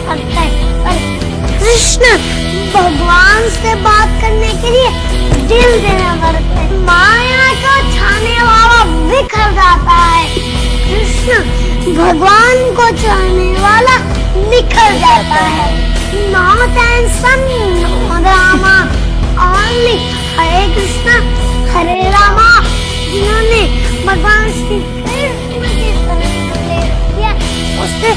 करता है, पर कृष्ण भगवान से बात करने के लिए दिल देना पड़ता है। माया को छाने वाला बिखर जाता है, कृष्ण भगवान को छाने वाला निखर जाता है। No tension no drama, only Hare Krishna Hare Rama. जिन्होंने भगवान श्री कृष्ण की शरण ले रखी है उसे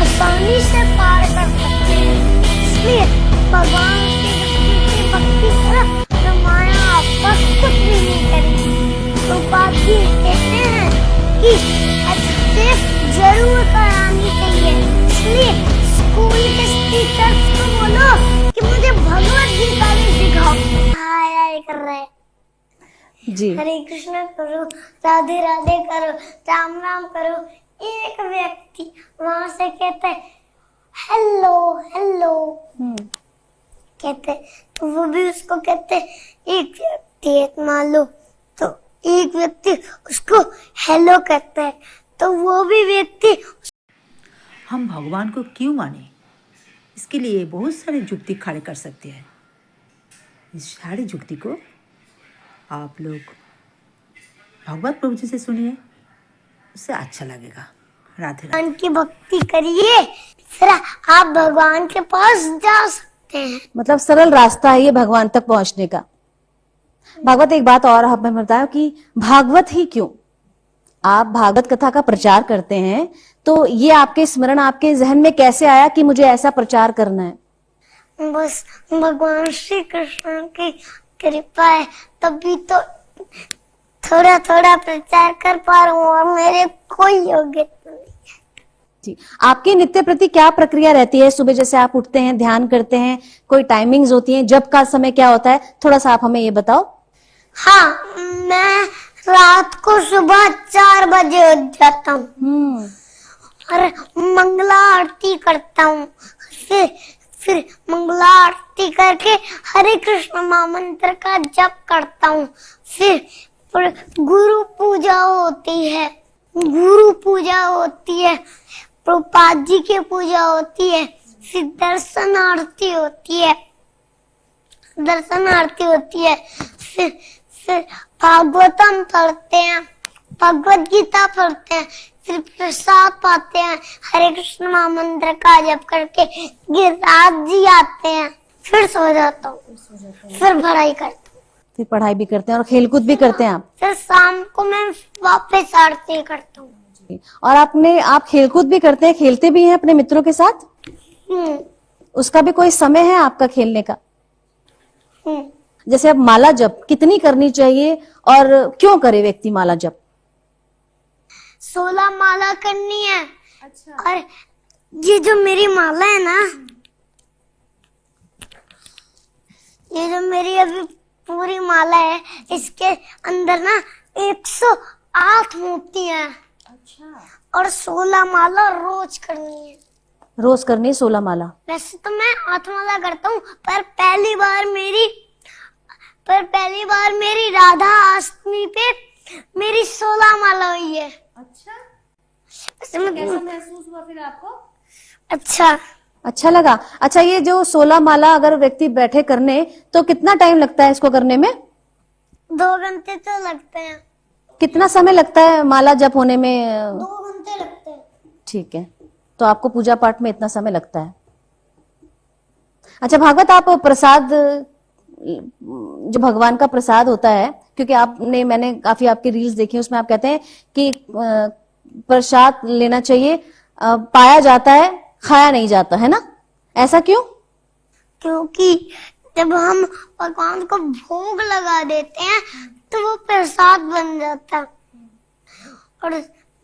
आसानी से पार कर सकते हैं। इसलिए भगवान श्री कृष्ण की भक्ति करो तो माया आपका कुछ भी नहीं करेगी। तो बात ये कहते हैं कि एक्सरसाइज जरूर करानी चाहिए। इसलिए स्कूल के टीचर्स को बोलो कि मुझे भगवत गीता भी सिखाओ। हाय हाय कर रहे जी, हरे कृष्ण करो, राधे राधे करो, राम राम करो। एक व्यक्ति वहां से कहते है हेलो हेलो, कहते तो वो भी उसको कहते एक व्यक्ति एक मान लो तो एक व्यक्ति उसको हेलो कहता है तो वो भी व्यक्ति। हम भगवान को क्यों माने, इसके लिए बहुत सारे युक्ति खड़े कर सकते हैं। इस सारी युक्ति को आप लोग भगवत प्रभु जी से सुनिए, उससे अच्छा लगेगा। राधे राधे। भगवान की भक्ति करिए, फिर आप भगवान के पास जा सकते हैं। मतलब सरल रास्ता है ये भगवान तक पहुंचने का। भागवत, एक बात और हमें बताओ कि भागवत ही क्यों? आप भागवत कथा का प्रचार करते हैं तो ये आपके स्मरण, आपके जहन में कैसे आया कि मुझे ऐसा प्रचार करना है? बस भगवान श्री कृष्ण की कृपा है, तभी तो थोड़ा थोड़ा प्रचार कर पा रहा हूँ और मेरे कोई योग्यता नहीं है। जी, आपके नित्य प्रति क्या प्रक्रिया रहती है? सुबह जैसे आप उठते हैं, ध्यान करते हैं, कोई टाइमिंग्स होती हैं, जब का समय क्या होता है? थोड़ा सा आप हमें ये बताओ। हाँ, मैं रात को सुबह 4 बजे उठ जाता हूँ और मंगला आरती करता हूँ। फिर मंगला आरती करके हरे कृष्ण महामंत्र का जप करता हूँ। फिर गुरु पूजा होती है, प्रभुपाद जी की पूजा होती है, फिर दर्शन आरती होती है, फिर भागवतम पढ़ते हैं, भगवत गीता पढ़ते हैं, फिर प्रसाद पाते हैं, हरे कृष्ण महामंत्र का जप करके गिरिराज जी आते हैं, फिर सो जाता हूँ, फिर पढ़ाई करता हूँ। फिर पढ़ाई भी करते हैं और खेलकूद भी करते हैं आप? फिर शाम को मैं वापस आरती करता हूँ। और आप खेलकूद भी करते हैं, खेलते भी हैं अपने मित्रों के साथ? उसका भी कोई समय है आपका खेलने का? जैसे अब माला जप कितनी करनी चाहिए और क्यों करे व्यक्ति माला जप? 16 माला करनी है। अच्छा। और ये जो मेरी माला है ना, ये जो मेरी अभी पूरी माला है, इसके अंदर ना 108 मोतियां हैं। अच्छा। और 16 माला रोज करनी है। रोज करनी है 16 माला? वैसे तो मैं 8 माला करता हूँ, पर पहली बार मेरी राधा अष्टमी पे मेरी 16 माला हुई है। अच्छा। कैसा महसूस हुआ फिर आपको? अच्छा लगा। अच्छा, ये जो 16 माला अगर व्यक्ति बैठे करने तो कितना टाइम लगता है इसको करने में? 2 घंटे तो लगते हैं। कितना समय लगता है माला जप होने में? 2 घंटे लगते हैं। ठीक है, तो आपको पूजा पाठ में इतना समय लगता है। अच्छा भागवत, आप प्रसाद, जो भगवान का प्रसाद होता है, क्योंकि मैंने काफी आपके रील्स देखी, उसमें आप कहते हैं कि प्रसाद लेना चाहिए, पाया जाता है, खाया नहीं जाता है ना? ऐसा क्यों? क्योंकि जब हम भगवान को भोग लगा देते हैं तो वो प्रसाद बन जाता है। और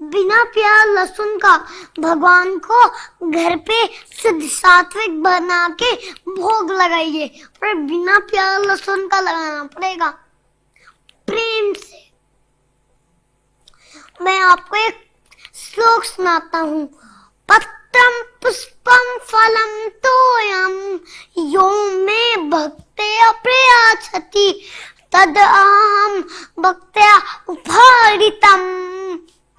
बिना प्याज लहसुन का भगवान को घर पे शुद्ध सात्विक बना के भोग लगाइए, पर बिना प्याज लहसुन का लगाना पड़ेगा प्रेम से। मैं आपको एक श्लोक सुनाता हूँ। पत्रम पुष्पम फलम तोयम यो मे भक्त्या प्रयाच्छति तद अहम भक्त्या उपहरितम।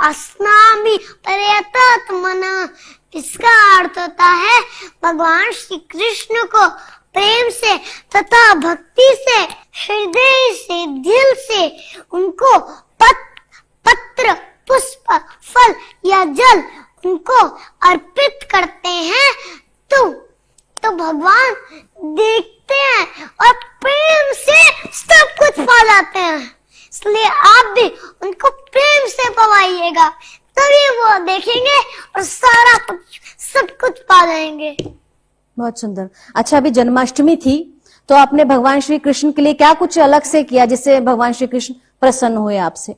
अस्नामि पर्यतात्मना। इसका अर्थ होता है भगवान श्री कृष्ण को प्रेम से तथा भक्ति से, हृदय से, दिल से उनको पत्र, पुष्प, फल या जल उनको अर्पित करते हैं तो भगवान देखते हैं और प्रेम से सब कुछ पा जाते हैं। इसलिए आप भी उनको प्रेम से पवाइएगा, तभी वो देखेंगे और सारा कुछ, सब कुछ पा जाएंगे। बहुत सुंदर। अच्छा, अभी जन्माष्टमी थी तो आपने भगवान श्री कृष्ण के लिए क्या कुछ अलग से किया जिससे भगवान श्री कृष्ण प्रसन्न हुए आपसे?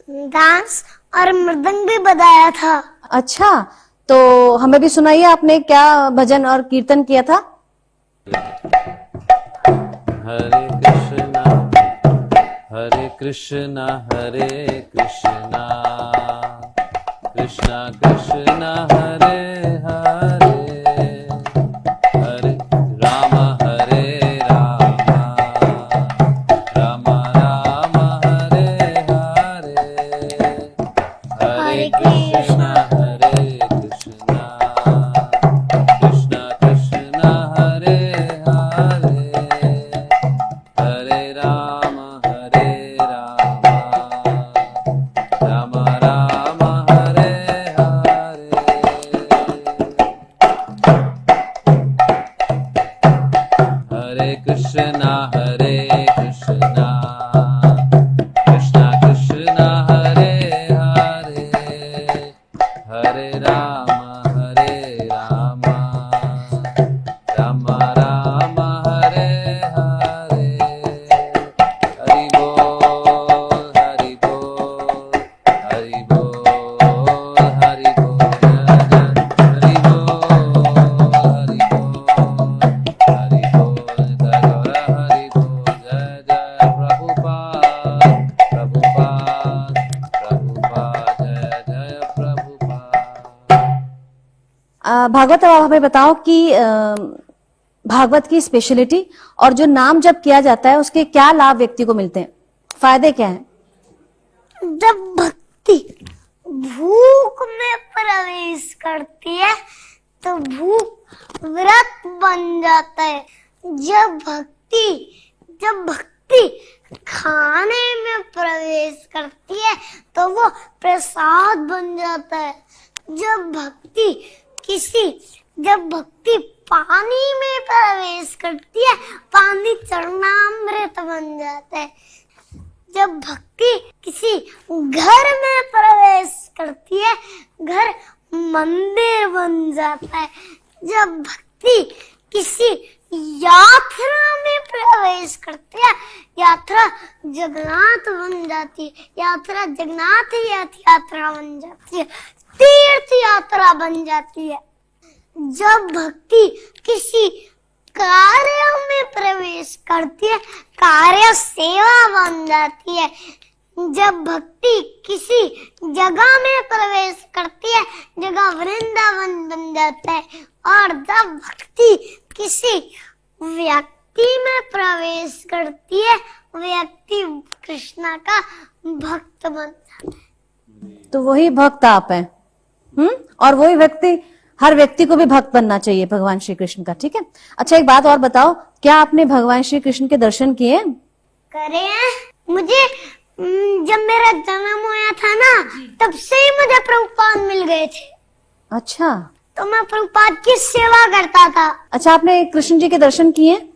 डांस और मृदंग भी बजाया था। अच्छा, तो हमें भी सुनाइए, आपने क्या भजन और कीर्तन किया था? हरे कृष्णा हरे कृष्णा कृष्णा कृष्णा हरे हरे, हरे राम राम राम हरे हरे, हरे कृष्णा कृष्णा कृष्णा हरे हरे, हरे राम राम राम हरे हरे। हरे कृष्णा कृष्णा कृष्णा हरे हरे, हरे राम राम राम हरे हरे। हरि बोल हरि बोल हरि बोल हरि बोल, हरि बोल हरि बोल हरि बोल, हरि बोल। जय जय प्रभुपाद प्रभुपाद प्रभुपाद, जय जय प्रभुपाद। भागवत, अब आप हमें बताओ कि भागवत की स्पेशलिटी और जो नाम जब किया जाता है उसके क्या लाभ व्यक्ति को मिलते हैं, फायदे क्या हैं? जब भक्ति भूख में प्रवेश करती है तो भूख व्रत बन जाता है। जब भक्ति खाने में प्रवेश करती है तो वो प्रसाद बन जाता है। जब भक्ति पानी में प्रवेश करती है, पानी चरणामृत बन जाता है। जब भक्ति किसी घर में प्रवेश करती है, घर मंदिर बन जाता है। जब भक्ति किसी यात्रा में प्रवेश करती है, यात्रा जगन्नाथ बन जाती है, यात्रा जगन्नाथ यात्रा बन जाती है, तीर्थ यात्रा बन जाती है। जब भक्ति किसी कार्य में प्रवेश करती है, कार्य सेवा बन जाती है। जब भक्ति किसी जगह में प्रवेश करती है, जगह वृंदावन बन जाता है। और जब भक्ति किसी व्यक्ति में प्रवेश करती है, व्यक्ति कृष्णा का भक्त बन जाता है। तो वही भक्त आप हैं। और वही व्यक्ति, हर व्यक्ति को भी भक्त बनना चाहिए भगवान श्री कृष्ण का, ठीक है। अच्छा, एक बात और बताओ, क्या आपने भगवान श्री कृष्ण के दर्शन किए? करे हैं। मुझे जब मेरा जन्म हुआ था ना, तब से ही मुझे प्रभुपाद मिल गए थे। अच्छा, तो मैं प्रभुपाद की सेवा करता था। अच्छा, आपने कृष्ण जी के दर्शन किए?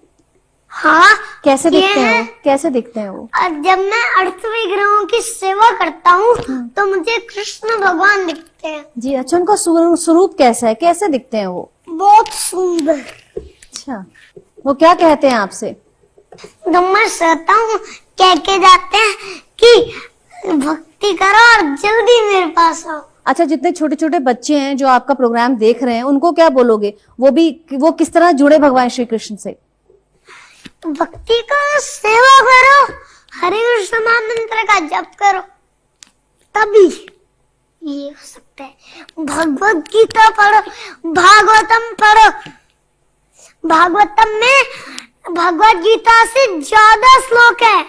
हाँ, कैसे किए दिखते हैं हैं। वो? कैसे दिखते हैं वो? और जब मैं अर्थ विग्रहों की सेवा करता हूँ तो मुझे कृष्ण भगवान दिखते हैं। जी, अच्छा, उनका स्वरूप कैसा है, कैसे दिखते हैं वो? बहुत सुंदर। अच्छा, वो क्या कहते हैं आपसे? तो मैं सहता हूँ, कह के जाते हैं कि भक्ति करो और जल्दी मेरे पास आओ। अच्छा, जितने छोटे छोटे बच्चे हैं जो आपका प्रोग्राम देख रहे हैं, उनको क्या बोलोगे? वो किस तरह जुड़े भगवान श्री कृष्ण से? भक्ति करो, सेवा करो, हरे कृष्ण महामंत्र का जप करो, तभी ये हो सकता है। भगवत गीता पढ़ो, भागवतम पढ़ो। भागवतम में भगवत गीता से ज्यादा श्लोक है,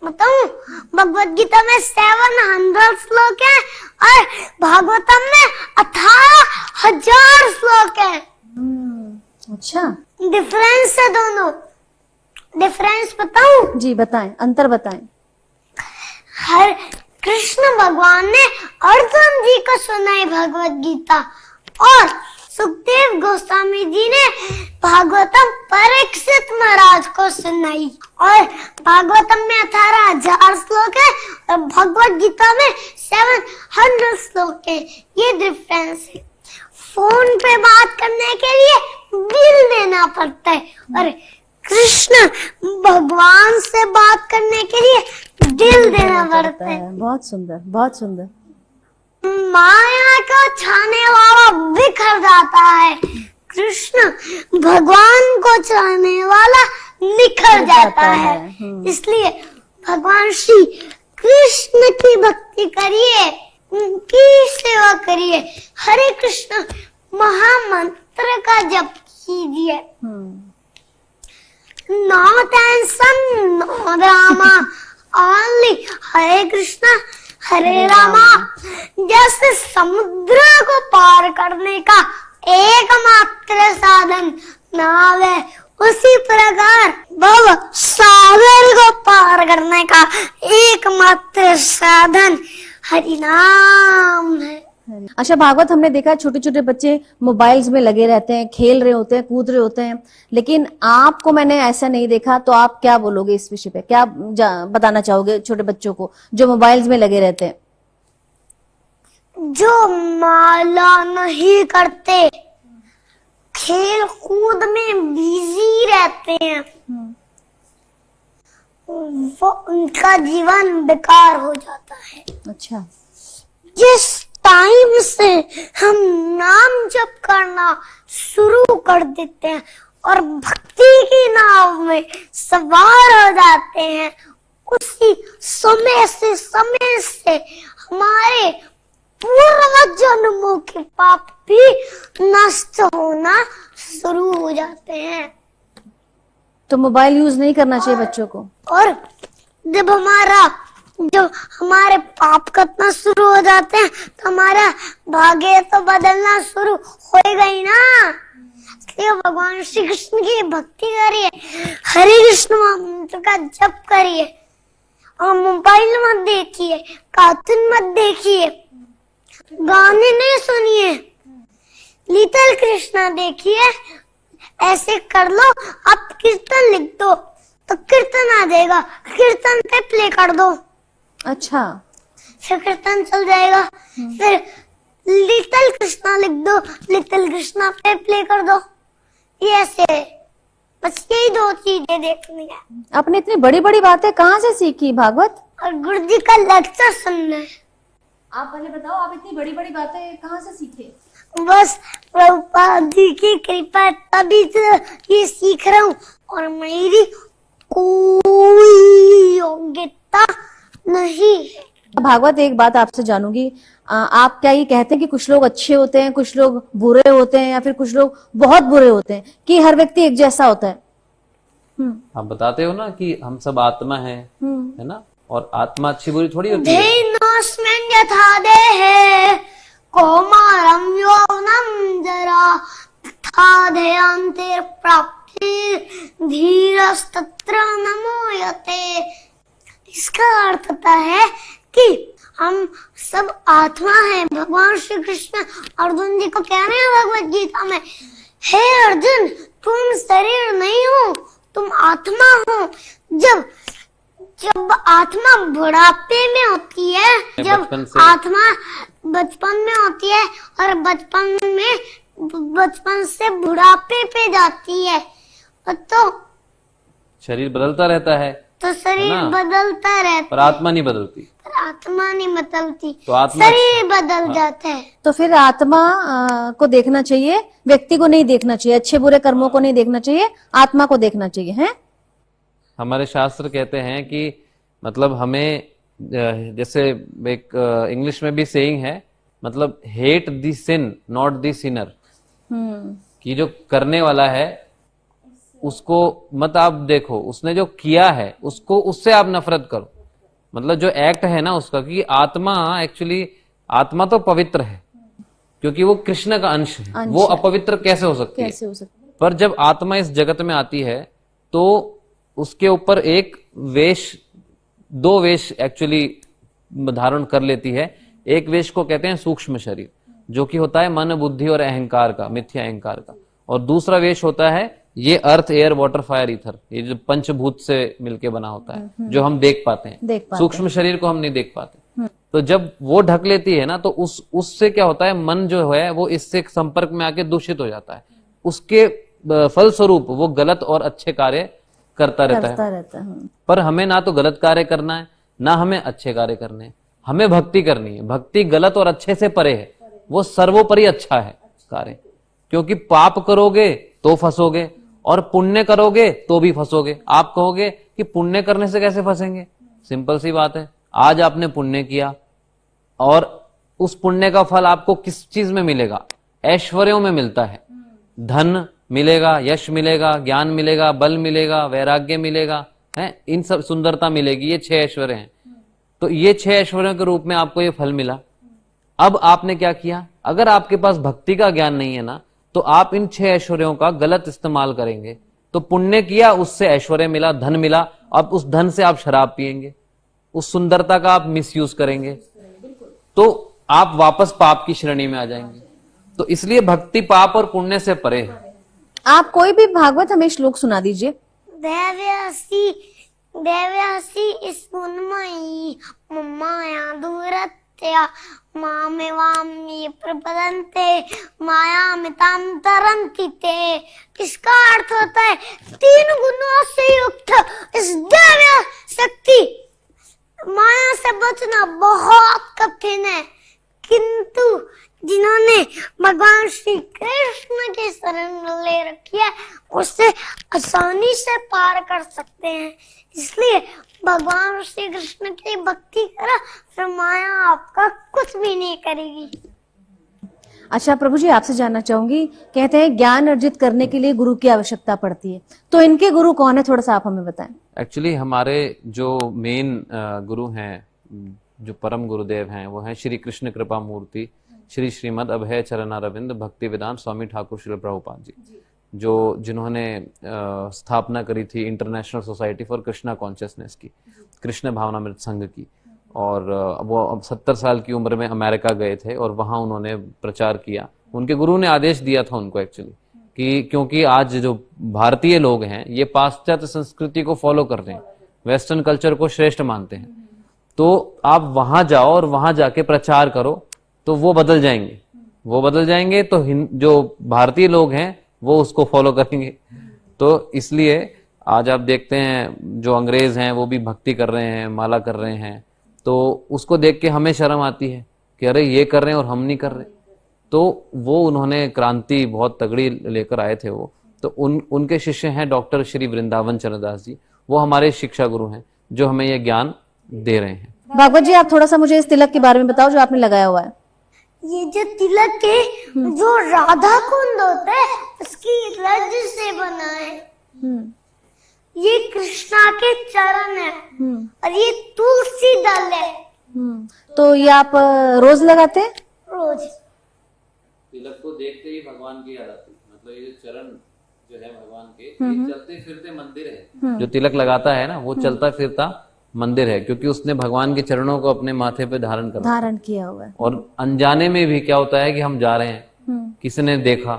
बताऊं, भगवत गीता में 700 श्लोक है और भागवतम में 18,000 श्लोक है। अच्छा, डिफरेंस है दोनों। डिफरेंस बताऊं? जी बताएं, अंतर बताएं। हर कृष्ण भगवान ने अर्जुन जी को सुनाई भगवत गीता और सुखदेव गोस्वामी जी ने भागवतम परीक्षित महाराज को सुनाई। और भागवतम में 18,000 श्लोक है और भगवत गीता में 700 श्लोक है। ये डिफरेंस है। फोन पे बात करने के लिए बिल देना पड़ता है और कृष्ण भगवान से बात करने के लिए दिल देना पड़ता है। बहुत सुंदर, बहुत सुंदर। माया को छाने वाला बिखर जाता है, कृष्ण भगवान को छाने वाला निखर जाता है। इसलिए भगवान श्री कृष्ण की भक्ति करिए, उनकी सेवा करिए, हरे कृष्ण महामंत्र का जप कीजिए। No tension no drama, only Hare Krishna Hare Rama. जैसे समुद्र को पार करने का एकमात्र साधन नाव है, उसी प्रकार भव सागर को पार करने का एकमात्र साधन हरि नाम है। अच्छा भागवत, हमने देखा छोटे छोटे बच्चे मोबाइल्स में लगे रहते हैं, खेल रहे होते हैं, कूद रहे होते हैं, लेकिन आपको मैंने ऐसा नहीं देखा। तो आप क्या बोलोगे इस विषय पे? क्या बताना चाहोगे छोटे बच्चों को जो मोबाइल्स में लगे रहते हैं? जो माला नहीं करते, खेल कूद में बिजी रहते हैं, वो उनका जीवन बेकार हो जाता है। अच्छा, जिस टाइम से हम नाम जप करना शुरू कर देते हैं और भक्ति की नाव में सवार हो जाते हैं, उसी समय से हमारे पूर्व जन्मों के पाप भी नष्ट होना शुरू हो जाते हैं। तो मोबाइल यूज नहीं करना चाहिए बच्चों को। और जब हमारे पाप करना शुरू हो जाते हैं तो हमारा भाग्य तो बदलना शुरू होएगा ही ना। इसलिए भगवान श्री कृष्ण की भक्ति करिए, हरे कृष्ण मंत्र का जप करिए और मोबाइल मत देखिए, कार्टून मत देखिए, गाने नहीं सुनिए, लिटिल कृष्णा देखिए। ऐसे कर लो, आप कीर्तन लिख दो तो कीर्तन आ जाएगा, कीर्तन पे प्ले कर दो। अच्छा, फिर कीर्तन चल जाएगा। फिर लिटिल कृष्णा लिख दो, लिटिल कृष्णा पे प्ले कर दो। ये ऐसे बस यही 2 चीजें देखनी है। आपने इतनी बड़ी बड़ी बातें कहाँ से सीखी भागवत? और गुरु जी का लेक्चर सुनना है। आप पहले बताओ, आप इतनी बड़ी बड़ी बातें कहाँ से सीखे? बस प्रभुपाद जी की कृपा, तभी तो ये सीख रहा हूँ और मेरी कोई योग्यता नहीं है। भागवत, एक बात आपसे जानूंगी, आप क्या ये कहते हैं कि कुछ लोग अच्छे होते हैं, कुछ लोग बुरे होते हैं, या फिर कुछ लोग बहुत बुरे होते हैं, कि हर व्यक्ति एक जैसा होता है? आप बताते हो ना कि हम सब आत्मा है ना, और आत्मा अच्छी बुरी थोड़ी होती है। धेनोऽस्मिन् यथा देहे कौमारं यौवनं जरा तथा देहान्ते प्राप्तिर् धीरस्तत्र न मोह्यते। इसका अर्थ होता है कि हम सब आत्मा हैं। भगवान श्री कृष्ण अर्जुन जी को कह रहे हैं भगवत गीता में, हे अर्जुन, तुम शरीर नहीं हो, तुम आत्मा हो। जब आत्मा बुढ़ापे में होती है, जब आत्मा बचपन में होती है और बचपन से बुढ़ापे पे जाती है, तो शरीर बदलता रहता है। तो शरीर बदलता रहता है, पर आत्मा नहीं बदलती। आत्मा नहीं बदलती, तो आत्मा शरीर बदल जाता है। तो फिर आत्मा को देखना चाहिए, व्यक्ति को नहीं देखना चाहिए, अच्छे बुरे कर्मों को नहीं देखना चाहिए, आत्मा को देखना चाहिए, है? हमारे शास्त्र कहते हैं कि मतलब हमें, जैसे एक इंग्लिश में भी सेइंग है, मतलब hate the sin not the sinner, कि जो करने वाला है उसको मत आप देखो, उसने जो किया है उसको, उससे आप नफरत करो। मतलब जो एक्ट है ना उसका, कि आत्मा एक्चुअली, आत्मा तो पवित्र है क्योंकि वो कृष्ण का अंश है, वो अपवित्र कैसे हो सकती है? कैसे हो सकता है? पर जब आत्मा इस जगत में आती है तो उसके ऊपर एक वेश, दो वेश एक्चुअली धारण कर लेती है। एक वेश को कहते हैं सूक्ष्म शरीर, जो कि होता है मन, बुद्धि और अहंकार का, मिथ्या अहंकार का। और दूसरा वेश होता है ये अर्थ, एयर, वाटर, फायर, ईथर, ये जो पंचभूत से मिलके बना होता है, जो हम देख पाते हैं। सूक्ष्म शरीर को हम नहीं देख पाते। तो जब वो ढक लेती है ना, तो उससे क्या होता है, मन जो है वो इससे संपर्क में आके दूषित हो जाता है। उसके फलस्वरूप वो गलत और अच्छे कार्य करता रहता है। पर हमें ना तो गलत कार्य करना है, ना हमें अच्छे कार्य करने हैं, हमें भक्ति करनी है। भक्ति गलत और अच्छे से परे है, वो सर्वोपरि अच्छा है कार्य। क्योंकि पाप करोगे तो फंसोगे और पुण्य करोगे तो भी फंसोगे। आप कहोगे कि पुण्य करने से कैसे फंसेंगे? सिंपल सी बात है, आज आपने पुण्य किया और उस पुण्य का फल आपको किस चीज में मिलेगा? ऐश्वर्यों में मिलता है। धन मिलेगा, यश मिलेगा, ज्ञान मिलेगा, बल मिलेगा, वैराग्य मिलेगा, है, इन सब, सुंदरता मिलेगी। ये 6 ऐश्वर्य हैं। तो ये 6 ऐश्वर्यों के रूप में आपको ये फल मिला। अब आपने क्या किया? अगर आपके पास भक्ति का ज्ञान नहीं है ना, तो आप इन 6 ऐश्वर्यों का गलत इस्तेमाल करेंगे। तो पुण्य किया, उससे ऐश्वर्य मिला, धन मिला, अब उस धन से आप शराब पिएंगे, उस सुंदरता का आप मिसयूज करेंगे, तो आप वापस पाप की श्रेणी में आ जाएंगे। तो इसलिए भक्ति पाप और पुण्य से परे है। आप कोई भी भागवत हमें श्लोक सुना दीजिए। देव्यासी स्फुन्मयी माया दूरत्या मामेवाम्ये प्रपदन्ते मायामितां तरन्ति ते। इसका अर्थ होता है 3 गुणों से युक्त इस दिव्य शक्ति माया से बचना बहुत कठिन है, किंतु जिन्होंने भगवान श्री कृष्ण की शरण ले रखी है उससे आसानी से पार कर सकते हैं। इसलिए भगवान श्री कृष्ण की भक्ति करो, फिर माया आपका कुछ भी नहीं करेगी। अच्छा प्रभु जी, आपसे जानना चाहूंगी, कहते हैं ज्ञान अर्जित करने के लिए गुरु की आवश्यकता पड़ती है, तो इनके गुरु कौन है, थोड़ा सा आप हमें बताएं। एक्चुअली हमारे जो मेन गुरु हैं, जो परम गुरुदेव हैं, वो हैं श्री कृष्ण कृपा मूर्ति श्री श्रीमद अभय चरणारविंद भक्ति वेदांत स्वामी ठाकुर श्रील प्रभुपाद जी, जो जिन्होंने स्थापना करी थी international society for Krishna consciousness की, कृष्ण भावनामृत संघ की। और वो अब 70 साल की उम्र में अमेरिका गए थे और वहां उन्होंने प्रचार किया। उनके गुरु ने आदेश दिया था उनको एक्चुअली, कि क्योंकि आज जो भारतीय लोग हैं ये पाश्चात्य संस्कृति को फॉलो कर रहे हैं, वेस्टर्न कल्चर को श्रेष्ठ मानते हैं, तो आप वहां जाओ और वहां जाके प्रचार करो, तो वो बदल जाएंगे। वो बदल जाएंगे तो जो भारतीय लोग हैं वो उसको फॉलो करेंगे। तो इसलिए आज आप देखते हैं जो अंग्रेज हैं वो भी भक्ति कर रहे हैं, माला कर रहे हैं, तो उसको देख के हमें शर्म आती है कि अरे ये कर रहे हैं और हम नहीं कर रहे। तो वो उन्होंने क्रांति बहुत तगड़ी लेकर आए थे वो। तो उनके शिष्य हैं डॉक्टर श्री वृंदावन चंद्रदास जी, वो हमारे शिक्षा गुरु हैं जो हमें ये ज्ञान दे रहे हैं। भागवत जी, आप थोड़ा सा मुझे इस तिलक के बारे में बताओ जो आपने लगाया हुआ है। ये जो तिलक है, जो राधा कुंड होता है उसकी रज से बना है। ये कृष्णा के चरण है और ये तुलसी दल है। तो ये आप रोज लगाते हैं? रोज तिलक को देखते ही भगवान की याद आती है। मतलब ये चरण जो है भगवान के, ये चलते फिरते मंदिर है। जो तिलक लगाता है ना, वो चलता फिरता मंदिर है, क्योंकि उसने भगवान के चरणों को अपने माथे पे धारण किया हुआ है। और अनजाने में भी क्या होता है कि हम जा रहे हैं, किसी ने देखा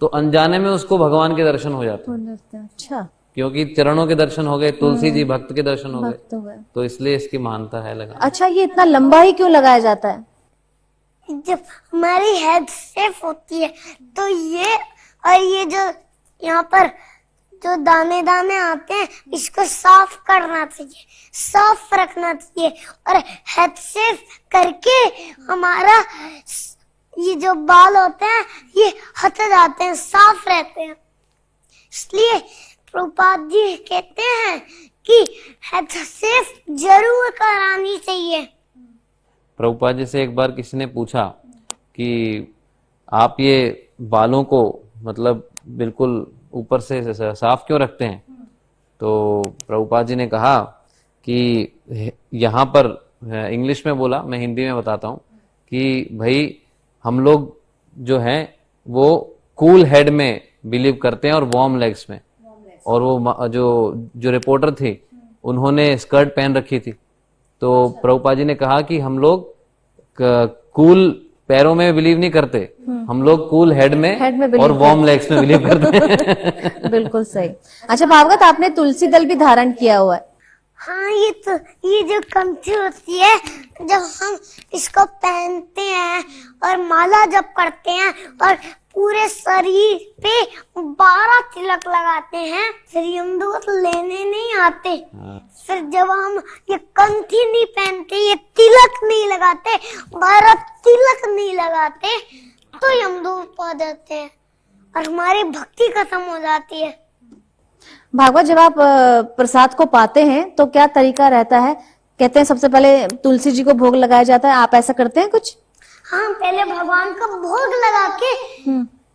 तो अनजाने में उसको भगवान के दर्शन हो जाते हैं। अच्छा, क्योंकि चरणों के दर्शन हो गए, तुलसी जी भक्त के दर्शन हो गए, तो इसलिए इसकी महानता है लगा। अच्छा, ये इतना लंबा ही क्यों लगाया जाता है? जब हमारी हेड सेफ होती है तो ये और ये जो यहाँ पर जो दाने दाने आते हैं इसको साफ करना चाहिए, साफ रखना चाहिए, और हेड सेफ करके हमारा ये जो बाल होते हैं ये हट जाते हैं, साफ रहते हैं। इसलिए प्रभुपाद जी कहते हैं कि हेड सेफ जरूर करानी चाहिए। प्रभुपाद जी से एक बार किसी ने पूछा कि आप ये बालों को मतलब बिल्कुल ऊपर से साफ क्यों रखते हैं? तो प्रभुपाद जी ने कहा कि यहाँ पर, इंग्लिश में बोला, मैं हिंदी में बताता हूँ कि भाई हम लोग जो हैं वो कूल हेड में बिलीव करते हैं और वार्म लेग्स में। और वो जो रिपोर्टर थी उन्होंने स्कर्ट पहन रखी थी, तो प्रभुपाद जी ने कहा कि हम लोग कूल पैरों में बिलीव नहीं करते, हम लोग कूल हेड में और वार्म लेग्स में बिलीव करते हैं। बिल्कुल सही। अच्छा भागवत, आपने तुलसी दल भी धारण किया हुआ है। हाँ, ये जो कंठी होती है, जब हम इसको पहनते हैं और माला जप करते हैं और पूरे शरीर पे 12 तिलक लगाते हैं, फिर यमदूत लेने नहीं आते। फिर जब हम ये कंठी नहीं पहनते, ये तिलक नहीं लगाते, 12 तिलक नहीं लगाते, तो यमदूत पा जाते हैं और हमारी भक्ति खत्म हो जाती है। भागवत, जब आप प्रसाद को पाते हैं तो क्या तरीका रहता है? कहते हैं सबसे पहले तुलसी जी को भोग लगाया जाता है, आप ऐसा करते हैं कुछ? हाँ, पहले भगवान को भोग लगा के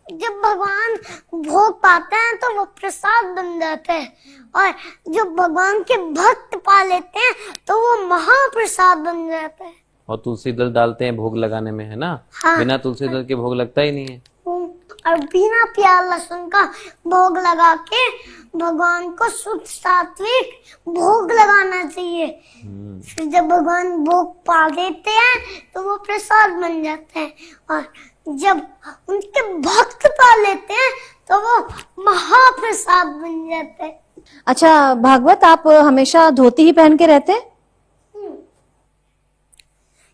जब भगवान भोग पाते हैं तो वो प्रसाद बन जाता है, और जो भगवान के भक्त पा लेते हैं तो वो महाप्रसाद बन जाता है। और तुलसी दल डालते हैं भोग लगाने में, है ना? हाँ। बिना तुलसी दल के भोग लगता ही नहीं है। और बिना प्याज लहसुन का भोग लगा के भगवान को शुद्ध सात्विक भोग लगाना चाहिए। फिर जब भगवान भोग पा देते हैं तो वो प्रसाद बन जाते हैं, और जब उनके भक्त पा लेते हैं तो वो महाप्रसाद बन जाते हैं। अच्छा भागवत, आप हमेशा धोती ही पहन के रहते हैं?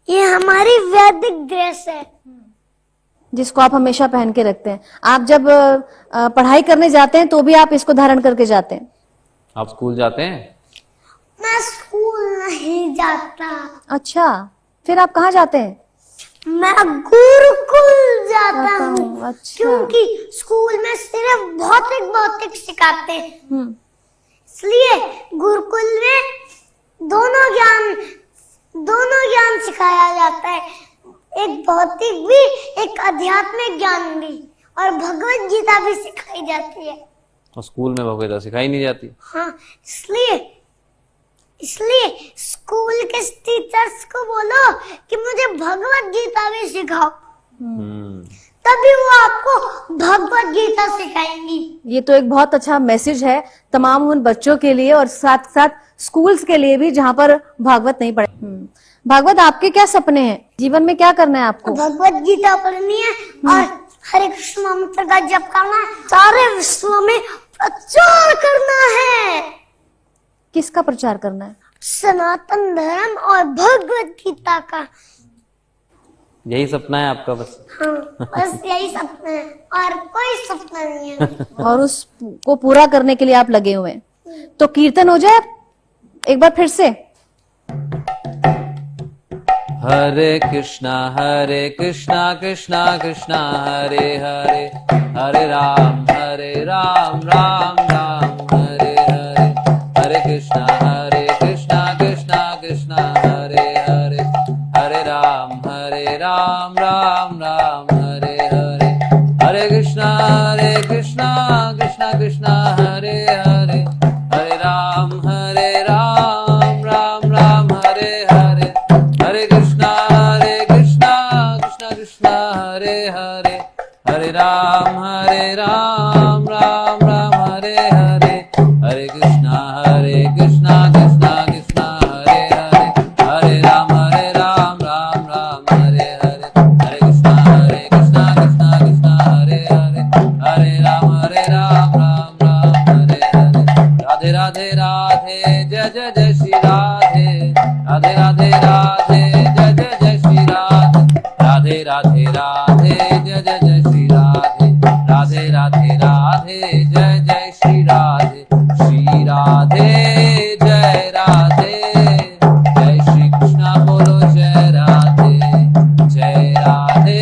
ये हमारी वैदिक ड्रेस है, जिसको आप हमेशा पहन के रखते हैं। आप जब पढ़ाई करने जाते हैं तो भी आप इसको धारण करके जाते हैं? आप स्कूल जाते हैं? मैं स्कूल नहीं जाता। अच्छा, फिर आप कहाँ जाते हैं? मैं गुरुकुल जाता हूँ। अच्छा। क्योंकि स्कूल में सिर्फ भौतिक सिखाते हैं, इसलिए गुरुकुल में दोनों ज्ञान सिखाया जाता है, एक भौतिक भी, एक आध्यात्मिक ज्ञान भी, और भगवत गीता भी सिखाई जाती है। और स्कूल में भगवत गीता सिखाई नहीं जाती? हाँ, इसलिए स्कूल के टीचर्स को बोलो कि मुझे भगवत गीता भी सिखाओ, तभी वो आपको भगवत गीता सिखाएंगी। ये तो एक बहुत अच्छा मैसेज है तमाम उन बच्चों के लिए और साथ साथ स्कूल्स के लिए भी जहाँ पर भागवत नहीं पढ़े। भागवत, आपके क्या सपने हैं? जीवन में क्या करना है आपको? भगवत गीता पढ़नी है और हरे कृष्ण मंत्र का जप करना है, सारे विश्व में प्रचार करना है। किसका प्रचार करना है? सनातन धर्म और भगवत गीता का। यही सपना है आपका बस? हाँ, बस यही सपना है और कोई सपना नहीं है। और उसको पूरा करने के लिए आप लगे हुए हैं। तो कीर्तन हो जाए एक बार फिर से। हरे कृष्णा कृष्णा कृष्णा हरे हरे, हरे राम राम राम हरे हरे, हरे कृष्णा कृष्णा कृष्णा हरे हरे, हरे राम राम राम हरे हरे, हरे कृष्णा कृष्णा कृष्णा हरे हरे, हरे राम राम राम हरे हरे, हरे कृष्णा कृष्णा हरे हरे, हरे राम राम राम हरे हरे, हरे कृष्णा कृष्णा कृष्णा हरे हरे, हरे राम राम राम हरे हरे, हरे कृष्णा कृष्णा कृष्णा हरे हरे, हरे राम राम हरे हरे। राधे राधे राधे, जय जय जय श्री राधे, राधे राधे राधे, जय जय जय श्री राधे, राधे राधे राधे, जय जय जय श्री राधे, राधे राधे राधे, जय जय श्री राधे, श्री राधे जय राधे, जय श्री कृष्णा बोलो जय राधे, जय राधे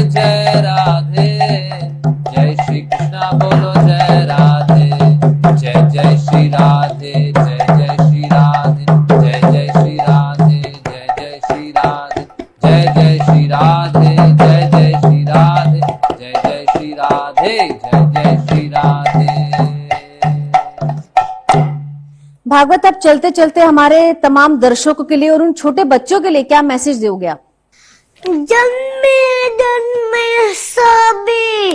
जय राधे, जय श्री कृष्णा बोलो जय राधे, जय जय श्री राधे, जय जय श्री राधे, जय जय श्री राधे, जय जय श्री राधे, जय जय श्री राधे, जय जय श्री राधे, जय जय श्री राधे, जय जय श्री राधे। भागवत, अब चलते चलते हमारे तमाम दर्शकों के लिए और उन छोटे बच्चों के लिए क्या मैसेज दोगे आप? जन्मे जन्मे सभी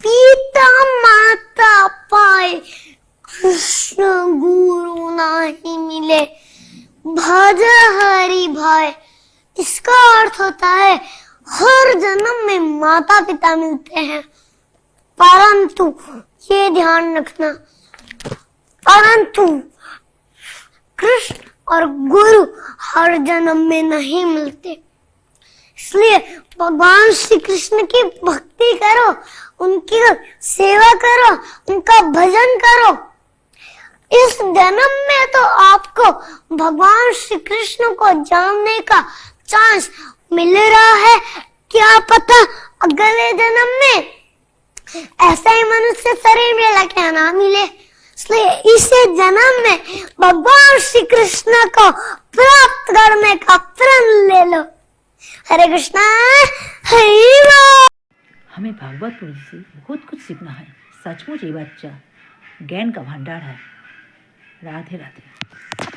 पिता माता पाए, कृष्ण गुरु नहीं मिले, भज हरि भाई। इसका अर्थ होता है हर जन्म में माता पिता मिलते हैं, परंतु ये ध्यान रखना, परंतु कृष्ण और गुरु हर जन्म में नहीं मिलते। इसलिए भगवान श्री कृष्ण की भक्ति करो, उनकी सेवा करो, उनका भजन करो। इस जन्म में तो आपको भगवान श्री कृष्ण को जानने का चांस मिल रहा है, क्या पता अगले जन्म में ऐसा ही मनुष्य शरीर मिला क्या ना मिले। इसलिए इस जन्म में भगवान श्री कृष्ण को प्राप्त करने का प्रण ले लो। हरे कृष्णा, हरि बोल। हमें भागवत पुराण से बहुत कुछ सीखना है। सचमुच ये बच्चा ज्ञान का भंडार है। राधे राधे।